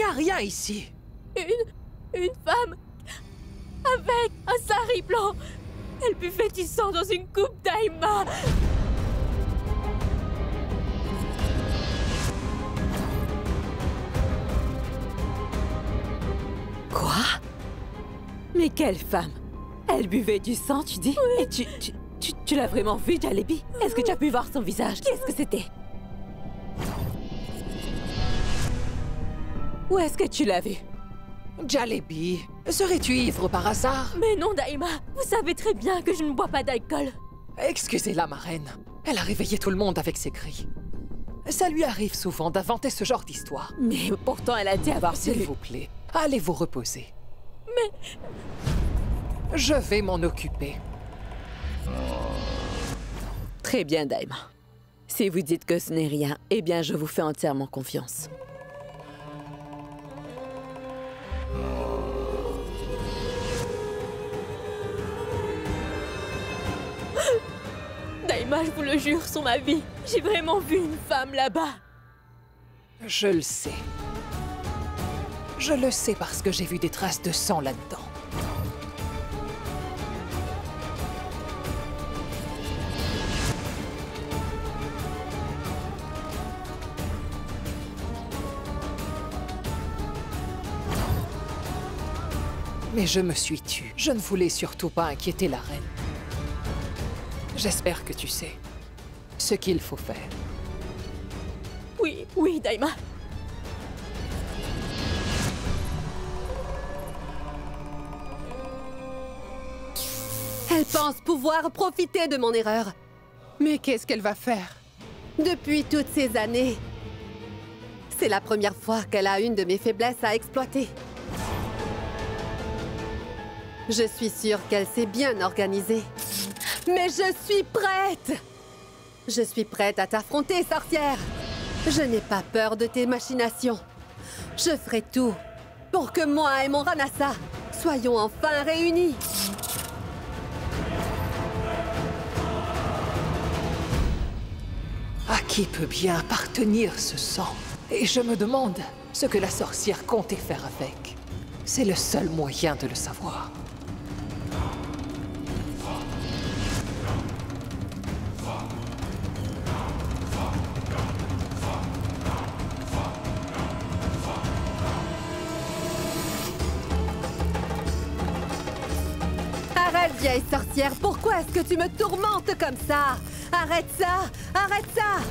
a rien ici. Une femme avec un sari blanc. Elle buvait du sang dans une coupe d'Aïma. Quoi? Mais quelle femme? Elle buvait du sang, tu dis? Oui. Et tu l'as vraiment vue, Jalebi? Est-ce que tu as pu voir son visage? Qu'est-ce que c'était? Où est-ce que tu l'as vue? Jalebi, serais-tu ivre par hasard? Mais non, Daïma. Vous savez très bien que je ne bois pas d'alcool. Excusez-la, ma reine. Elle a réveillé tout le monde avec ses cris. Ça lui arrive souvent d'inventer ce genre d'histoire. Mais pourtant, elle a dit avoir S'il vu. vous plaît, allez vous reposer. Mais... Je vais m'en occuper. Très bien, Daïma. Si vous dites que ce n'est rien, eh bien, je vous fais entièrement confiance. Daïma, je vous le jure, sur ma vie, j'ai vraiment vu une femme là-bas. Je le sais. Je le sais parce que j'ai vu des traces de sang là-dedans. Mais je me suis tue. Je ne voulais surtout pas inquiéter la reine. J'espère que tu sais ce qu'il faut faire. Oui, Daïma. Elle pense pouvoir profiter de mon erreur. Mais qu'est-ce qu'elle va faire? Depuis toutes ces années, c'est la première fois qu'elle a une de mes faiblesses à exploiter. Je suis sûre qu'elle s'est bien organisée. Mais je suis prête! Je suis prête à t'affronter, sorcière! Je n'ai pas peur de tes machinations. Je ferai tout pour que moi et mon Ranasa soyons enfin réunis. À qui peut bien appartenir ce sang? Et je me demande ce que la sorcière comptait faire avec. C'est le seul moyen de le savoir. Arrête, vieille sorcière! Pourquoi est-ce que tu me tourmentes comme ça? Arrête ça! Arrête ça!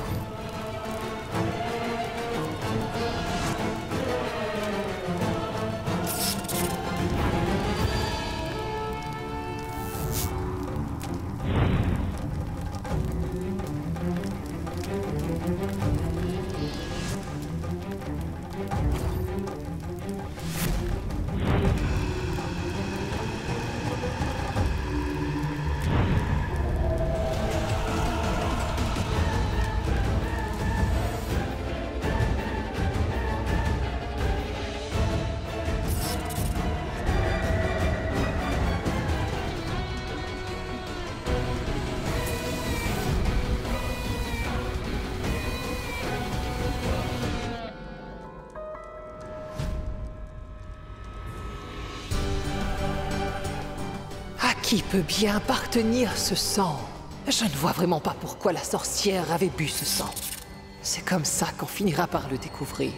À qui peut bien appartenir ce sang? Je ne vois vraiment pas pourquoi la sorcière avait bu ce sang. C'est comme ça qu'on finira par le découvrir.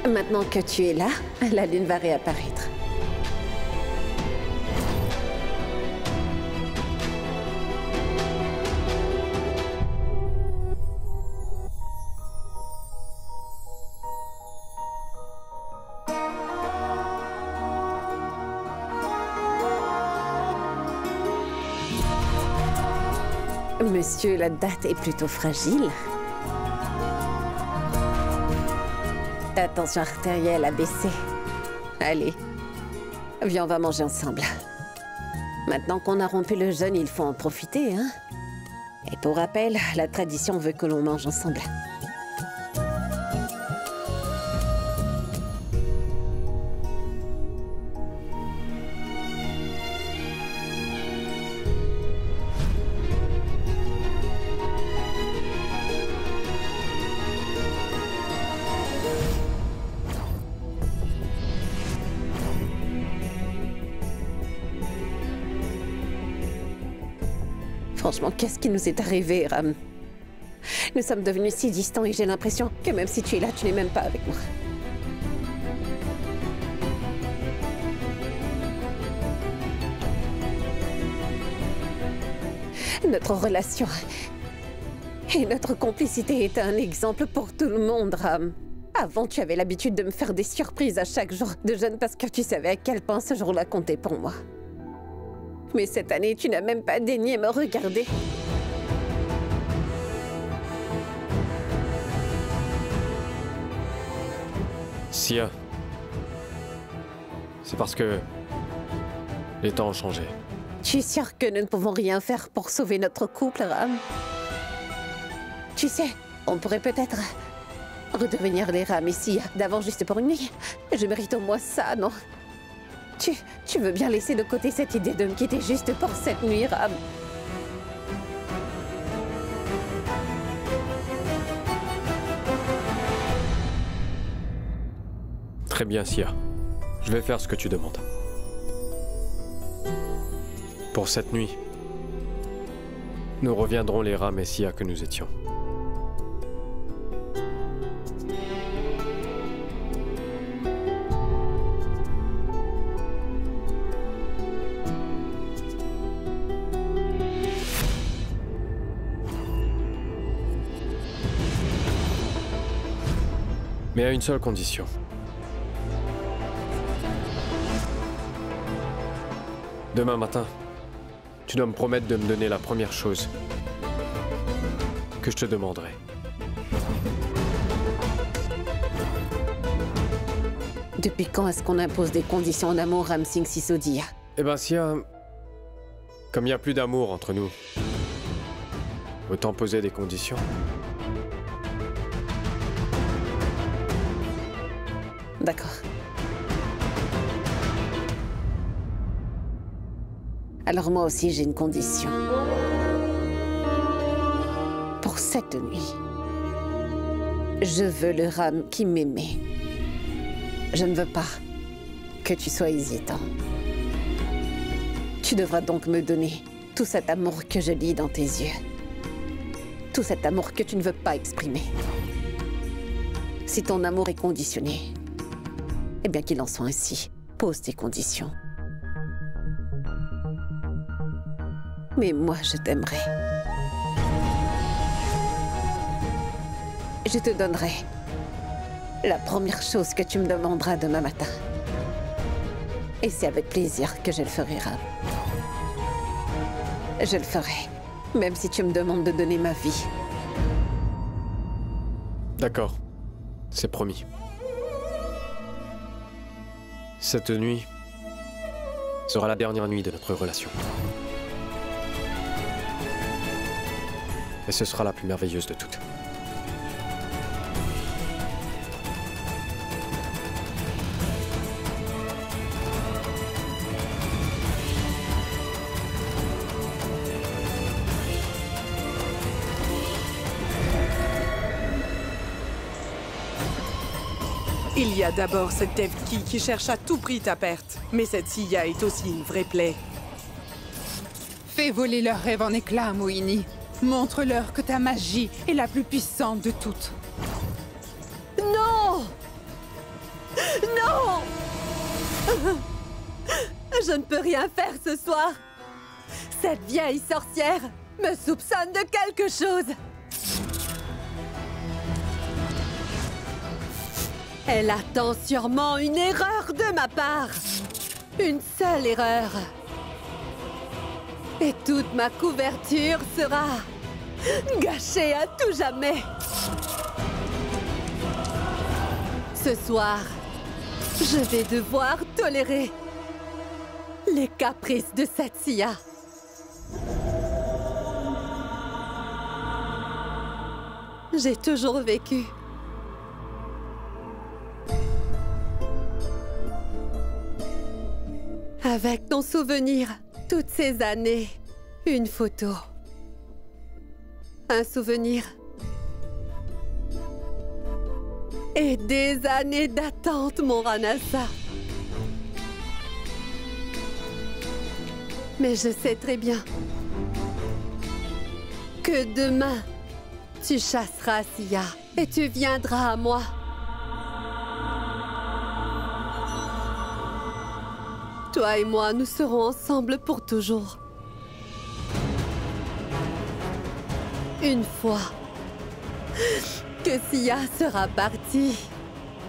Maintenant que tu es là, la lune va réapparaître. Monsieur, la date est plutôt fragile. Ta tension artérielle a baissé. Allez, viens, on va manger ensemble. Maintenant qu'on a rompu le jeûne, il faut en profiter, hein? Et pour rappel, la tradition veut que l'on mange ensemble. Franchement, qu'est-ce qui nous est arrivé, Ram? Nous sommes devenus si distants et j'ai l'impression que même si tu es là, tu n'es même pas avec moi. Notre relation et notre complicité est un exemple pour tout le monde, Ram. Avant, tu avais l'habitude de me faire des surprises à chaque jour de jeûne parce que tu savais à quel point ce jour-là comptait pour moi. Mais cette année, tu n'as même pas daigné me regarder. Sia, c'est parce que les temps ont changé. Tu es sûr que nous ne pouvons rien faire pour sauver notre couple, Ram? Tu sais, on pourrait peut-être redevenir les Ram et Sia d'avant juste pour une nuit. Je mérite au moins ça, non? Tu veux bien laisser de côté cette idée de me quitter juste pour cette nuit, Ram? Très bien, Sia. Je vais faire ce que tu demandes. Pour cette nuit, nous reviendrons les Ram et Sia que nous étions. Mais à une seule condition. Demain matin, tu dois me promettre de me donner la première chose que je te demanderai. Depuis quand est-ce qu'on impose des conditions en amour, Ram Singh Sisodia? Eh ben, Sia, comme il n'y a plus d'amour entre nous, autant poser des conditions. D'accord. Alors moi aussi, j'ai une condition. Pour cette nuit, je veux le Ram qui m'aimait. Je ne veux pas que tu sois hésitant. Tu devras donc me donner tout cet amour que je lis dans tes yeux. Tout cet amour que tu ne veux pas exprimer. Si ton amour est conditionné, eh bien qu'il en soit ainsi. Pose tes conditions. Mais moi, je t'aimerai. Je te donnerai la première chose que tu me demanderas demain matin. Et c'est avec plaisir que je le ferai, Ram. Je le ferai, même si tu me demandes de donner ma vie. D'accord, c'est promis. Cette nuit sera la dernière nuit de notre relation. Et ce sera la plus merveilleuse de toutes. Il y a d'abord cette Devki qui cherche à tout prix ta perte. Mais cette Sia est aussi une vraie plaie. Fais voler leurs rêves en éclats, Mohini. Montre-leur que ta magie est la plus puissante de toutes. Non! Non! Je ne peux rien faire ce soir. Cette vieille sorcière me soupçonne de quelque chose. Elle attend sûrement une erreur de ma part. Une seule erreur. Et toute ma couverture sera gâchée à tout jamais. Ce soir, je vais devoir tolérer les caprices de cette Sia. J'ai toujours vécu avec ton souvenir. Toutes ces années, une photo, un souvenir et des années d'attente, mon Ranasa. Mais je sais très bien que demain, tu chasseras Sia et tu viendras à moi. Toi et moi, nous serons ensemble pour toujours. Une fois que Sia sera partie,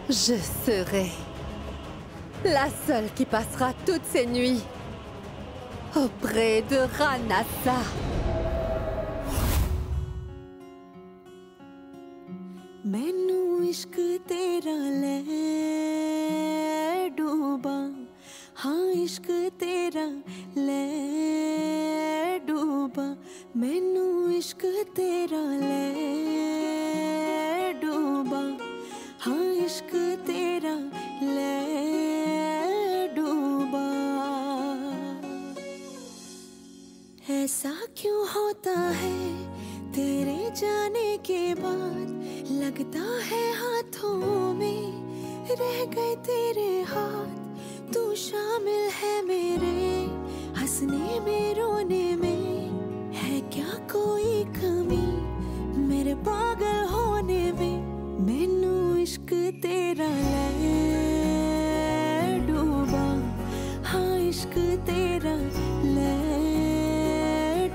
je serai la seule qui passera toutes ces nuits auprès de Ranasa. मैनू इश्क तेरा ले डूबा हाँ इश्क तेरा ले डूबा मैनू इश्क तेरा ले डूबा हाँ इश्क तेरा ले डूबा ऐसा क्यों होता है तेरे जाने के बाद लगता है हाथों में रह गए तेरे हाथ तू शामिल है मेरे हंसने में रोने में है क्या कोई कमी मेरे पागल होने में मैनू इश्क तेरा ले डूबा हाँ इश्क तेरा ले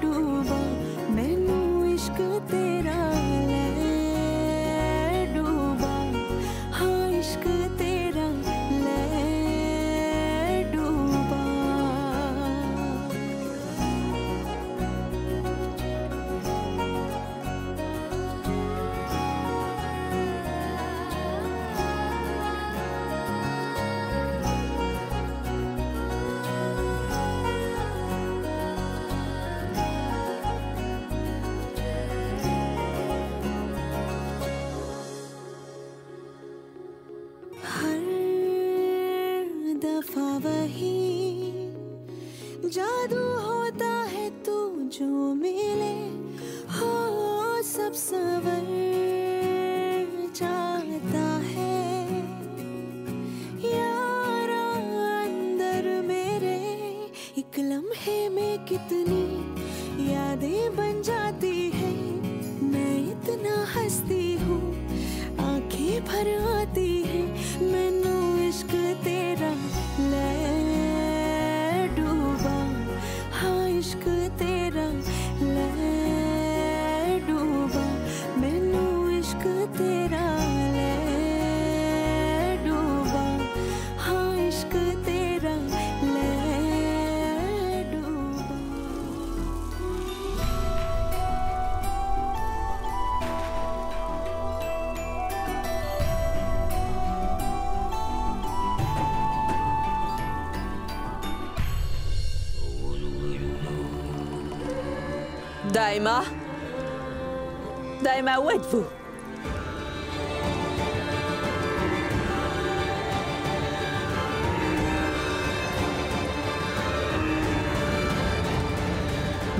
डूबा मैनू इश्क तेरा जादू होता है तू जो मिले हो सब सवर जाता है यारा अंदर मेरे एक लम्हे में कितनी यादें बन जाती है मैं इतना हंसती हूँ आंखें भर आती है मैनू इश्क तेरा ले इश्क तेरा ले डूबा मैनू इश्क तेरा ले डूबा हाँ इश्क तेरा ले डूबा Daima? Daima, où êtes-vous?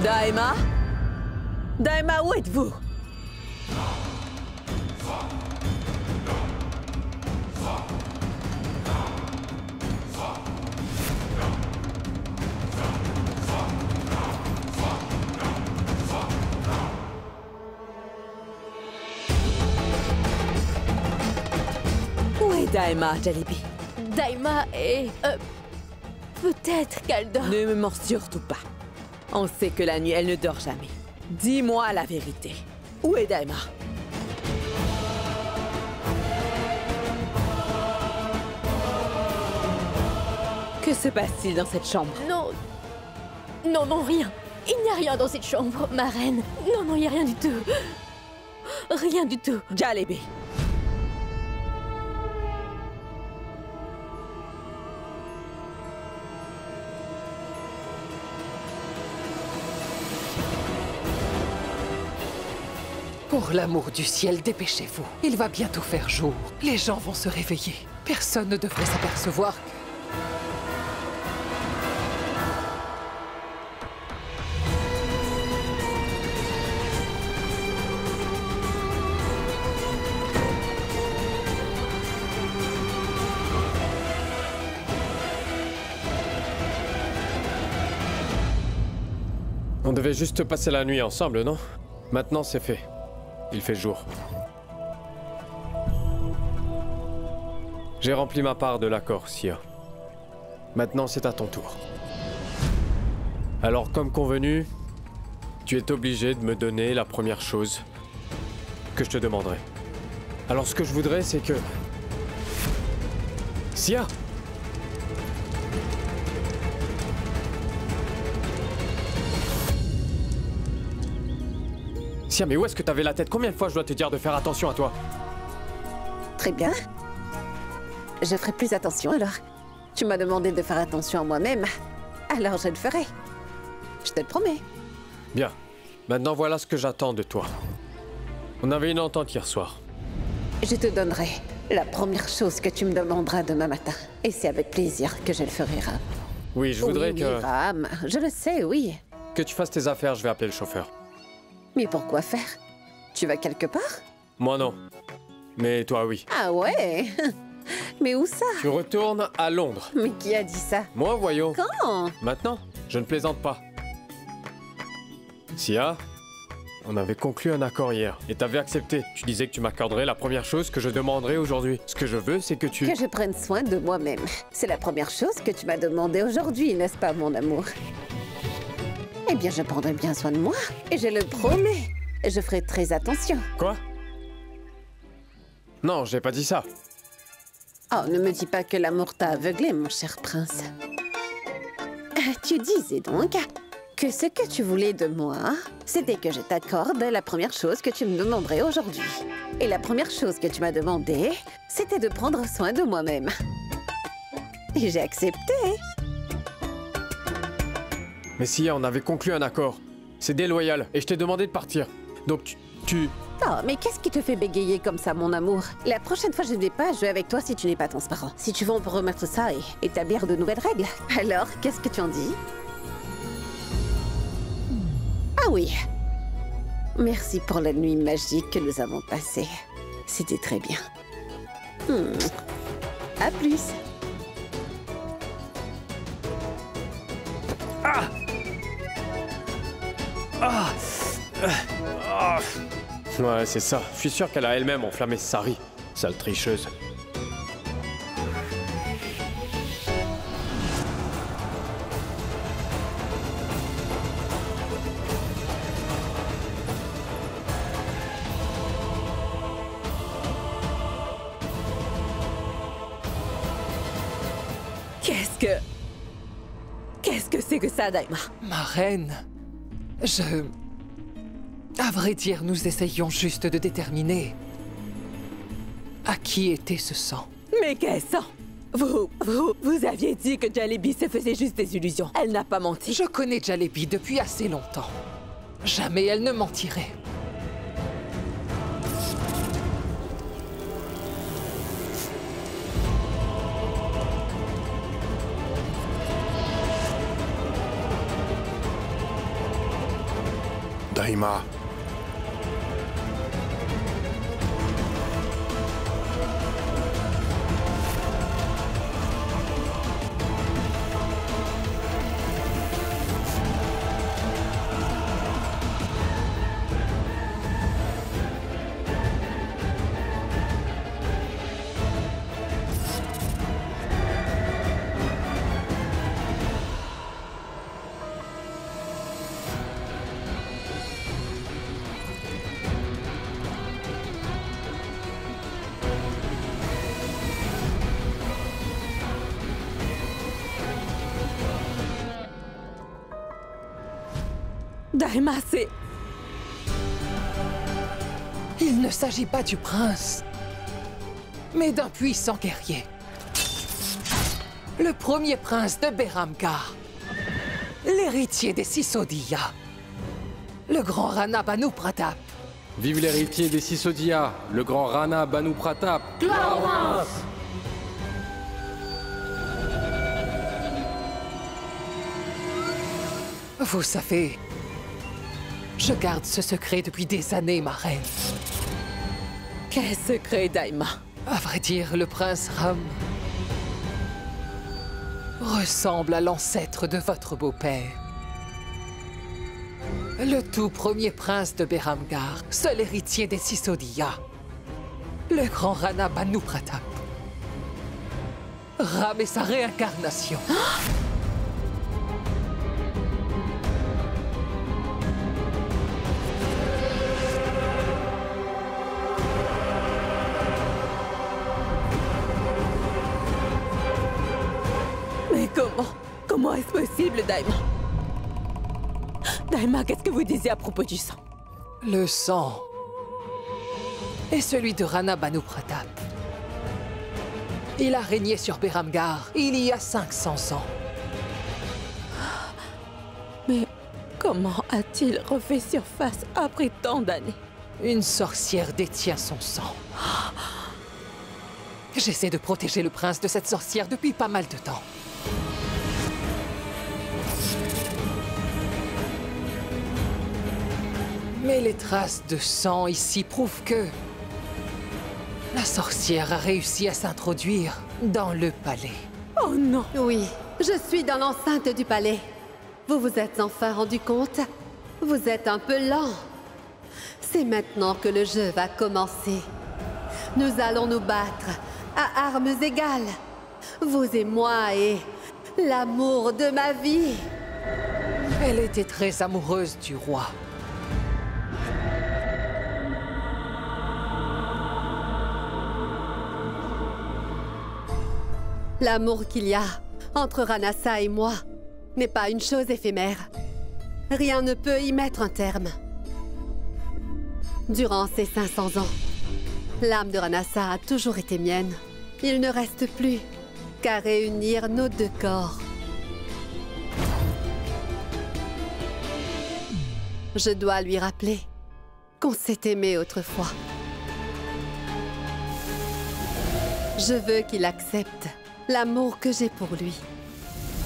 Daima? Daima, où êtes-vous? Daima, Jalebi. Daima est... peut-être qu'elle dort. Ne me mens surtout pas. On sait que la nuit, elle ne dort jamais. Dis-moi la vérité. Où est Daima? Que se passe-t-il dans cette chambre? Non. Non, non, rien. Il n'y a rien dans cette chambre, ma reine. Non, non, il n'y a rien du tout. Rien du tout. Jalebi. Pour l'amour du ciel, dépêchez-vous. Il va bientôt faire jour. Les gens vont se réveiller. Personne ne devrait s'apercevoir que... On devait juste passer la nuit ensemble, non? Maintenant, c'est fait. Il fait jour. J'ai rempli ma part de l'accord, Sia. Maintenant, c'est à ton tour. Alors, comme convenu, tu es obligé de me donner la première chose que je te demanderai. Alors, ce que je voudrais, c'est que... Sia! Sia, mais où est-ce que t'avais la tête? Combien de fois je dois te dire de faire attention à toi? Très bien. Je ferai plus attention alors. Tu m'as demandé de faire attention à moi-même. Alors je le ferai. Je te le promets. Bien. Maintenant, voilà ce que j'attends de toi. On avait une entente hier soir. Je te donnerai la première chose que tu me demanderas demain matin. Et c'est avec plaisir que je le ferai, Ram. Oui, je voudrais oui, que... Ram, je le sais, oui. Que tu fasses tes affaires, je vais appeler le chauffeur. Mais pourquoi faire? Tu vas quelque part? Moi non. Mais toi oui. Ah ouais? Mais où ça? Tu retournes à Londres. Mais qui a dit ça? Moi, voyons. Quand? Maintenant, je ne plaisante pas. Sia, on avait conclu un accord hier et t'avais accepté. Tu disais que tu m'accorderais la première chose que je demanderais aujourd'hui. Ce que je veux, c'est que tu... Que je prenne soin de moi-même. C'est la première chose que tu m'as demandé aujourd'hui, n'est-ce pas, mon amour? Eh bien, je prendrai bien soin de moi. Et je le promets. Je ferai très attention. Quoi? Non, j'ai pas dit ça. Oh, ne me dis pas que l'amour t'a aveuglé, mon cher prince. Tu disais donc que ce que tu voulais de moi, c'était que je t'accorde la première chose que tu me demanderais aujourd'hui. Et la première chose que tu m'as demandé, c'était de prendre soin de moi-même. Et j'ai accepté. Mais Sia, on avait conclu un accord. C'est déloyal et je t'ai demandé de partir. Donc tu... Oh, mais qu'est-ce qui te fait bégayer comme ça, mon amour? La prochaine fois, je ne vais pas jouer avec toi si tu n'es pas transparent. Si tu veux, on peut remettre ça et établir de nouvelles règles. Alors, qu'est-ce que tu en dis? Ah oui. Merci pour la nuit magique que nous avons passée. C'était très bien. À plus. Ah! Ah! Ah! Ouais, c'est ça. Je suis sûr qu'elle a elle-même enflammé Sari. Sale tricheuse. Qu'est-ce que c'est que ça, Daima? Ma reine, à vrai dire, nous essayions juste de déterminer à qui était ce sang. Mais quel sang? Vous aviez dit que Jalebi se faisait juste des illusions. Elle n'a pas menti. Je connais Jalebi depuis assez longtemps. Jamais elle ne mentirait. Daima. Daima, c'est... Il ne s'agit pas du prince, mais d'un puissant guerrier. Le premier prince de Behramgar, l'héritier des Sisodiya, le grand Rana Banu Pratap. Vive l'héritier des Sisodiya, le grand Rana Banu Pratap. Gloire au prince! Vous savez, je garde ce secret depuis des années, ma reine. Quel secret, Daima? À vrai dire, le prince Ram ressemble à l'ancêtre de votre beau-père. Le tout premier prince de Behramgar, seul héritier des Sisodiya, le grand Rana Banu Pratap. Ram est sa réincarnation. Mais comment est-ce possible, Daima? Daima, qu'est-ce que vous disiez à propos du sang? Le sang est celui de Rana Banu Pratap. Il a régné sur Behramgar il y a 500 ans. Mais comment a-t-il refait surface après tant d'années? Une sorcière détient son sang. J'essaie de protéger le prince de cette sorcière depuis pas mal de temps. Mais les traces de sang ici prouvent que la sorcière a réussi à s'introduire dans le palais. Oh non! Oui, je suis dans l'enceinte du palais. Vous vous êtes enfin rendu compte? Vous êtes un peu lent. C'est maintenant que le jeu va commencer. Nous allons nous battre à armes égales. Vous et moi et l'amour de ma vie. Elle était très amoureuse du roi. L'amour qu'il y a entre Ranasa et moi n'est pas une chose éphémère. Rien ne peut y mettre un terme. Durant ces 500 ans, l'âme de Ranasa a toujours été mienne. Il ne reste plus qu'à réunir nos deux corps. Je dois lui rappeler qu'on s'est aimé autrefois. Je veux qu'il accepte l'amour que j'ai pour lui.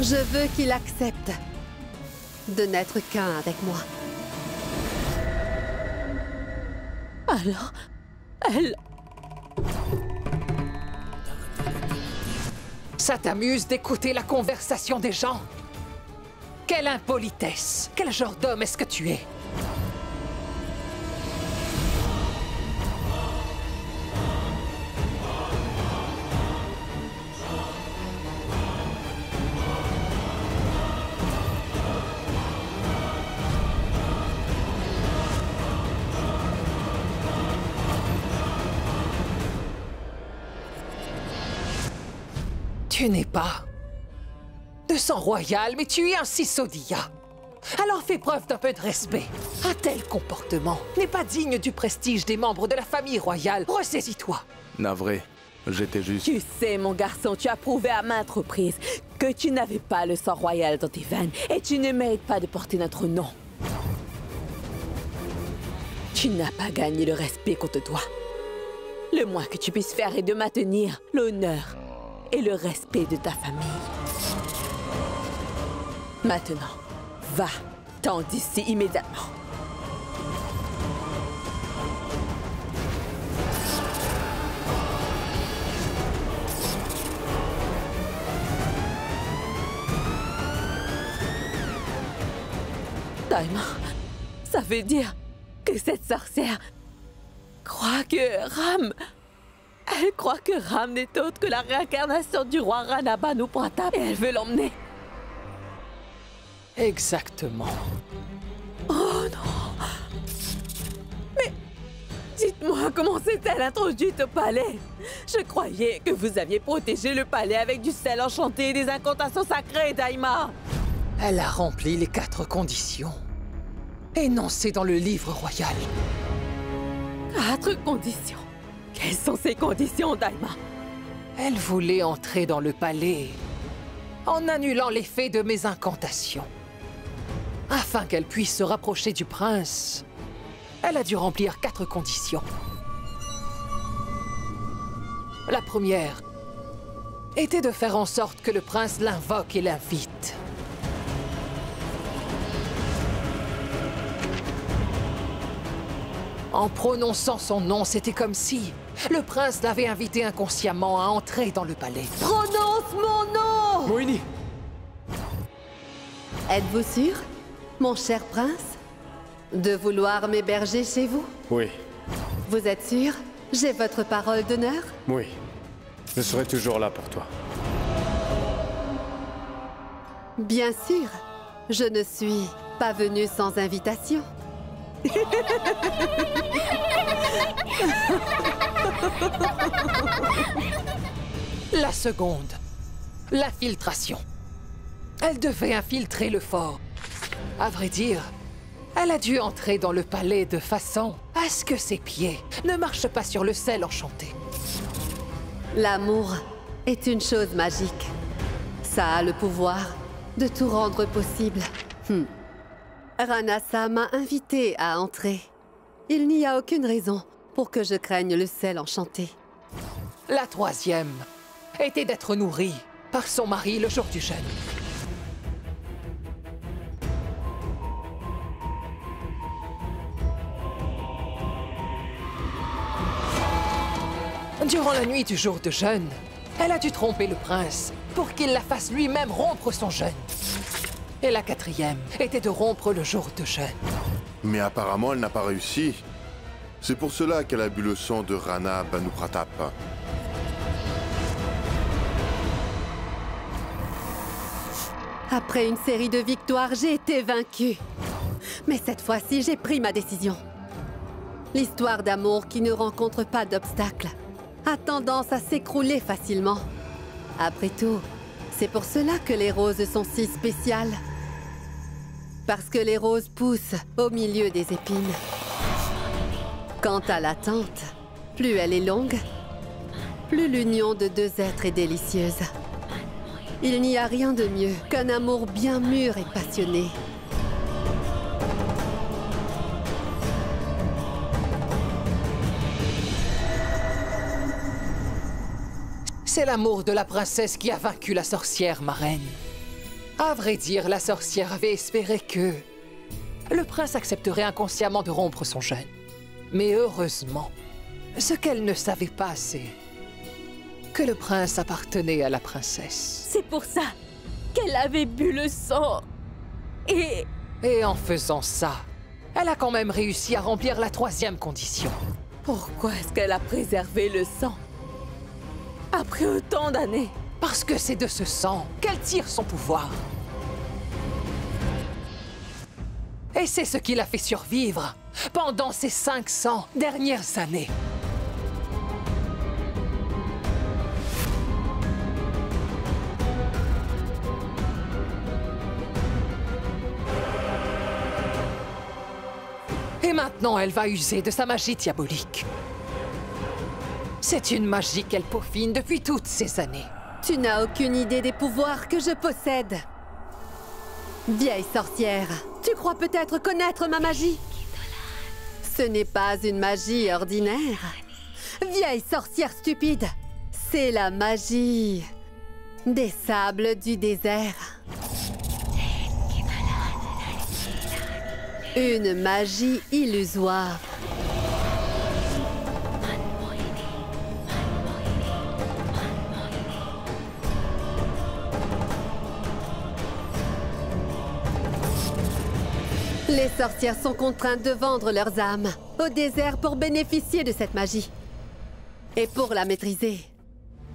Je veux qu'il accepte de n'être qu'un avec moi. Alors, elle... Ça t'amuse d'écouter la conversation des gens? Quelle impolitesse! Quel genre d'homme est-ce que tu es? Tu n'es pas de sang royal, mais tu es un Sisodiya. Alors fais preuve d'un peu de respect. Un tel comportement n'est pas digne du prestige des membres de la famille royale. Ressaisis-toi. Navré, j'étais juste... Tu sais, mon garçon, tu as prouvé à maintes reprises que tu n'avais pas le sang royal dans tes veines et tu ne mérites pas de porter notre nom. Tu n'as pas gagné le respect qu'on te doit. Le moins que tu puisses faire est de maintenir l'honneur et le respect de ta famille. Maintenant, va-t'en d'ici immédiatement. Daima, ça veut dire que cette sorcière croit que Ram... Elle croit que Ram n'est autre que la réincarnation du roi Rana Banu Pratap et elle veut l'emmener. Exactement. Oh non! Mais dites-moi, comment s'est-elle introduite au palais? Je croyais que vous aviez protégé le palais avec du sel enchanté et des incantations sacrées, Daima. Elle a rempli les 4 conditions énoncées dans le livre royal. 4 conditions? Quelles sont ces conditions, Daima? Elle voulait entrer dans le palais en annulant l'effet de mes incantations. Afin qu'elle puisse se rapprocher du prince, elle a dû remplir 4 conditions. La première était de faire en sorte que le prince l'invoque et l'invite. En prononçant son nom, c'était comme si le prince l'avait invité inconsciemment à entrer dans le palais. Prononce mon nom! Moini! Êtes-vous sûr, mon cher prince? De vouloir m'héberger chez vous? Oui, Vous êtes sûr? J'ai votre parole d'honneur? oui. Je serai toujours là pour toi. Bien sûr. Je ne suis pas venue sans invitation. La seconde, l'infiltration. Elle devait infiltrer le fort. À vrai dire, elle a dû entrer dans le palais de façon à ce que ses pieds ne marchent pas sur le sel enchanté. L'amour est une chose magique. Ça a le pouvoir de tout rendre possible. Ranasa m'a invité à entrer. Il n'y a aucune raison pour que je craigne le sel enchanté. La troisième était d'être nourrie par son mari le jour du jeûne. Durant la nuit du jour de jeûne, elle a dû tromper le prince pour qu'il la fasse lui-même rompre son jeûne. Et la quatrième était de rompre le jour de jeûne. Mais apparemment, elle n'a pas réussi. C'est pour cela qu'elle a bu le sang de Rana Banu Pratap. Après une série de victoires, j'ai été vaincue. Mais cette fois-ci, j'ai pris ma décision. L'histoire d'amour qui ne rencontre pas d'obstacles a tendance à s'écrouler facilement. Après tout, c'est pour cela que les roses sont si spéciales. Parce que les roses poussent au milieu des épines. Quant à l'attente, plus elle est longue, plus l'union de deux êtres est délicieuse. Il n'y a rien de mieux qu'un amour bien mûr et passionné. C'est l'amour de la princesse qui a vaincu la sorcière, ma reine. À vrai dire, la sorcière avait espéré que le prince accepterait inconsciemment de rompre son jeûne. Mais heureusement, ce qu'elle ne savait pas, c'est que le prince appartenait à la princesse. C'est pour ça qu'elle avait bu le sang. Et en faisant ça, elle a quand même réussi à remplir la troisième condition. Pourquoi est-ce qu'elle a préservé le sang? Après autant d'années? Parce que c'est de ce sang qu'elle tire son pouvoir. Et c'est ce qui l'a fait survivre pendant ces 500 dernières années. Et maintenant, elle va user de sa magie diabolique. C'est une magie qu'elle peaufine depuis toutes ces années. Tu n'as aucune idée des pouvoirs que je possède. Vieille sorcière, tu crois peut-être connaître ma magie? Ce n'est pas une magie ordinaire. Vieille sorcière stupide, c'est la magie des sables du désert. Une magie illusoire. Les sorcières sont contraintes de vendre leurs âmes au désert pour bénéficier de cette magie. Et pour la maîtriser,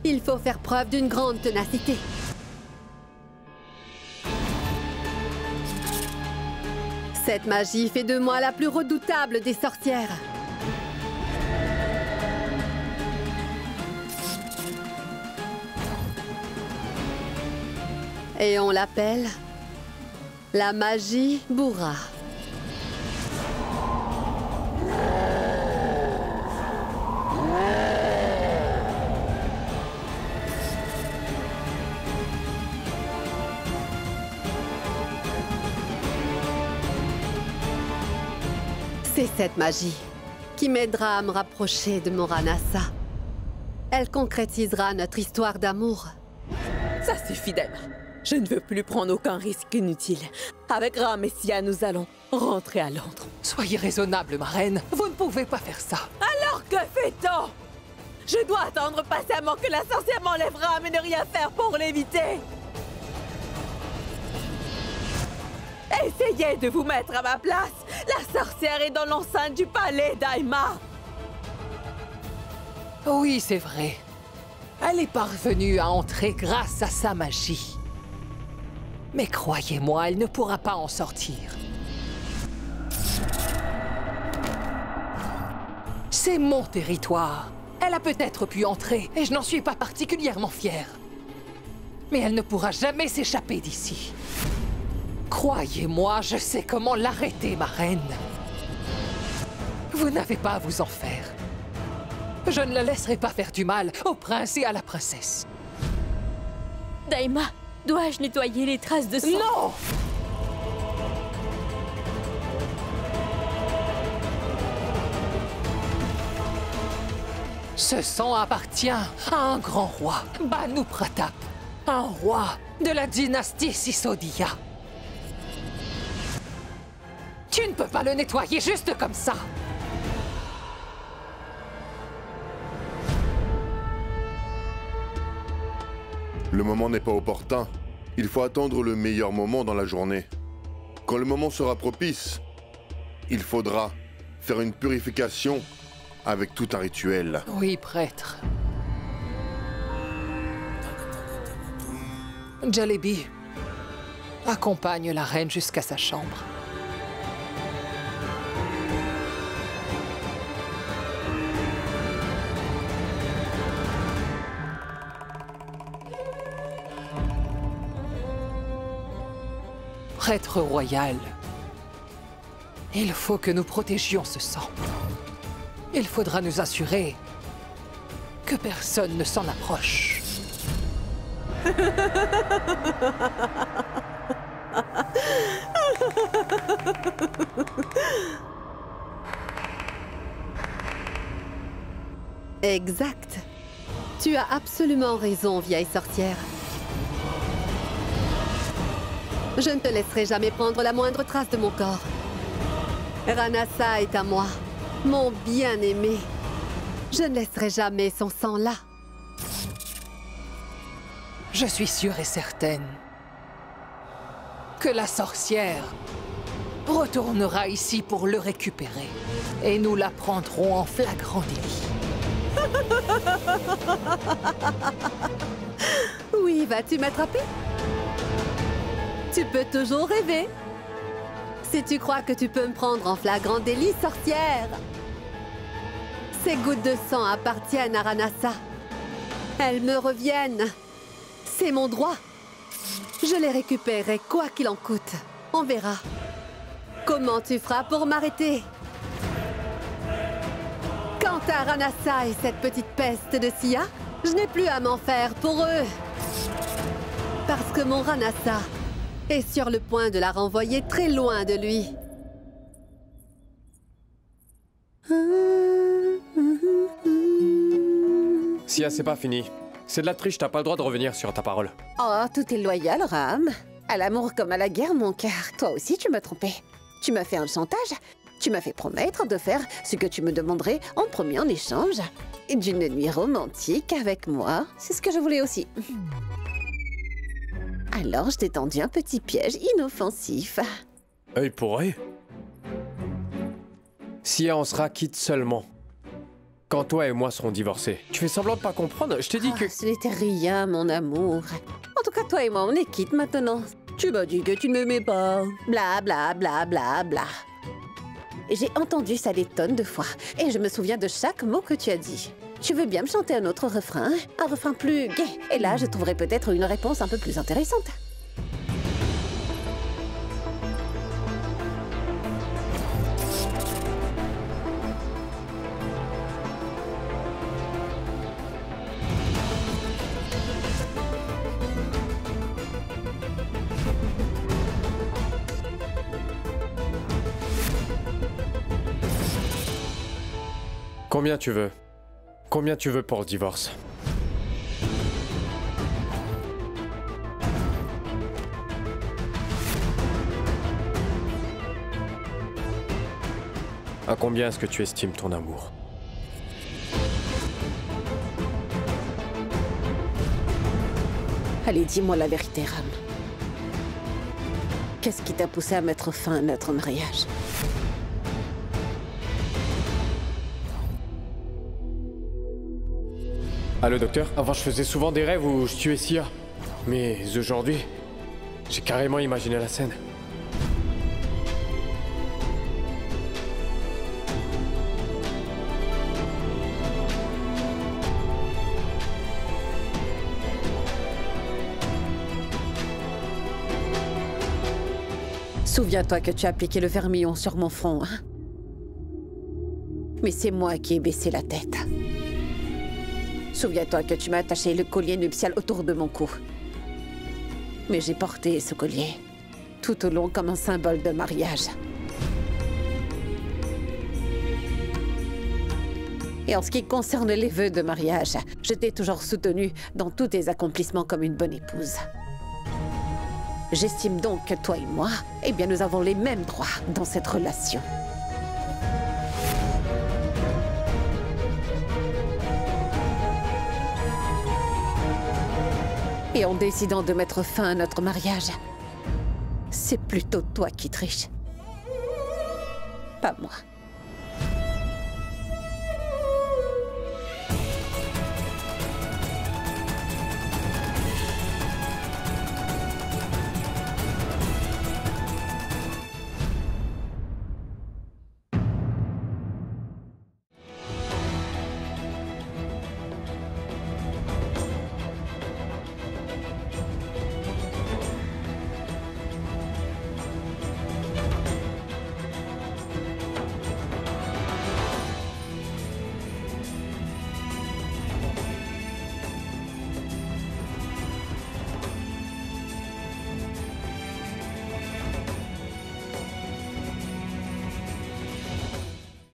il faut faire preuve d'une grande ténacité. Cette magie fait de moi la plus redoutable des sorcières. Et on l'appelle la magie Bourra. C'est cette magie qui m'aidera à me rapprocher de mon Ranasa. Elle concrétisera notre histoire d'amour. Ça suffit d'elle. Je ne veux plus prendre aucun risque inutile. Avec Ram et Sia, nous allons rentrer à Londres. Soyez raisonnable, ma reine. Vous ne pouvez pas faire ça. Alors que fait-on? Je dois attendre patiemment que la sorcière m'enlève Ram et ne rien faire pour l'éviter. Essayez de vous mettre à ma place La sorcière est dans l'enceinte du palais, Daima. Oui, c'est vrai. Elle est parvenue à entrer grâce à sa magie. Mais croyez-moi, elle ne pourra pas en sortir. C'est mon territoire. Elle a peut-être pu entrer, et je n'en suis pas particulièrement fière. Mais elle ne pourra jamais s'échapper d'ici. Croyez-moi, je sais comment l'arrêter, ma reine. Vous n'avez pas à vous en faire. Je ne la laisserai pas faire du mal au prince et à la princesse. Daima, dois-je nettoyer les traces de sang? Non! Ce sang appartient à un grand roi, Banu Pratap, un roi de la dynastie Sisodia. Tu ne peux pas le nettoyer juste comme ça. Le moment n'est pas opportun. Il faut attendre le meilleur moment dans la journée. Quand le moment sera propice, il faudra faire une purification avec tout un rituel. Oui, prêtre. Jalebi, accompagne la reine jusqu'à sa chambre. Prêtre royal, il faut que nous protégions ce sang. Il faudra nous assurer que personne ne s'en approche. Exact. Tu as absolument raison, vieille sorcière. Je ne te laisserai jamais prendre la moindre trace de mon corps. Ranasa est à moi, mon bien-aimé. Je ne laisserai jamais son sang là. Je suis sûre et certaine que la sorcière retournera ici pour le récupérer. Et nous la prendrons en flagrant délit. Oui, vas-tu m'attraper? Tu peux toujours rêver. Si tu crois que tu peux me prendre en flagrant délit, sorcière. Ces gouttes de sang appartiennent à Ranasa. Elles me reviennent. C'est mon droit. Je les récupérerai quoi qu'il en coûte. On verra. Comment tu feras pour m'arrêter? Quant à Ranasa et cette petite peste de Sia, je n'ai plus à m'en faire pour eux. Parce que mon Ranasa est sur le point de la renvoyer très loin de lui. Sia, c'est pas fini. C'est de la triche, t'as pas le droit de revenir sur ta parole. Oh, tout est loyal, Ram. À l'amour comme à la guerre, mon cœur. Toi aussi, tu m'as trompé. Tu m'as fait un chantage. Tu m'as fait promettre de faire ce que tu me demanderais en premier en échange. D'une nuit romantique avec moi. C'est ce que je voulais aussi. Alors, je t'ai tendu un petit piège inoffensif. Œil pour œil. Sia, on sera quitte seulement quand toi et moi serons divorcés. Tu fais semblant de pas comprendre? Je t'ai dit que... Ce n'était rien, mon amour. En tout cas, toi et moi, on est quitte maintenant. Tu m'as dit que tu ne m'aimais pas. Bla, bla, bla, bla, bla. J'ai entendu ça des tonnes de fois. Et je me souviens de chaque mot que tu as dit. Tu veux bien me chanter un autre refrain? Un refrain plus gai. Et là, je trouverai peut-être une réponse un peu plus intéressante. Combien tu veux? Combien tu veux pour le divorce? À combien est-ce que tu estimes ton amour? Allez, dis-moi la vérité, Ram. Qu'est-ce qui t'a poussé à mettre fin à notre mariage? Allô, docteur? Avant, je faisais souvent des rêves où je tuais Sia. Mais aujourd'hui, j'ai carrément imaginé la scène. Souviens-toi que tu as appliqué le vermillon sur mon front, hein? Mais c'est moi qui ai baissé la tête. Souviens-toi que tu m'as attaché le collier nuptial autour de mon cou. Mais j'ai porté ce collier tout au long comme un symbole de mariage. Et en ce qui concerne les vœux de mariage, je t'ai toujours soutenue dans tous tes accomplissements comme une bonne épouse. J'estime donc que toi et moi, eh bien, nous avons les mêmes droits dans cette relation. Et en décidant de mettre fin à notre mariage, c'est plutôt toi qui triches. Pas moi.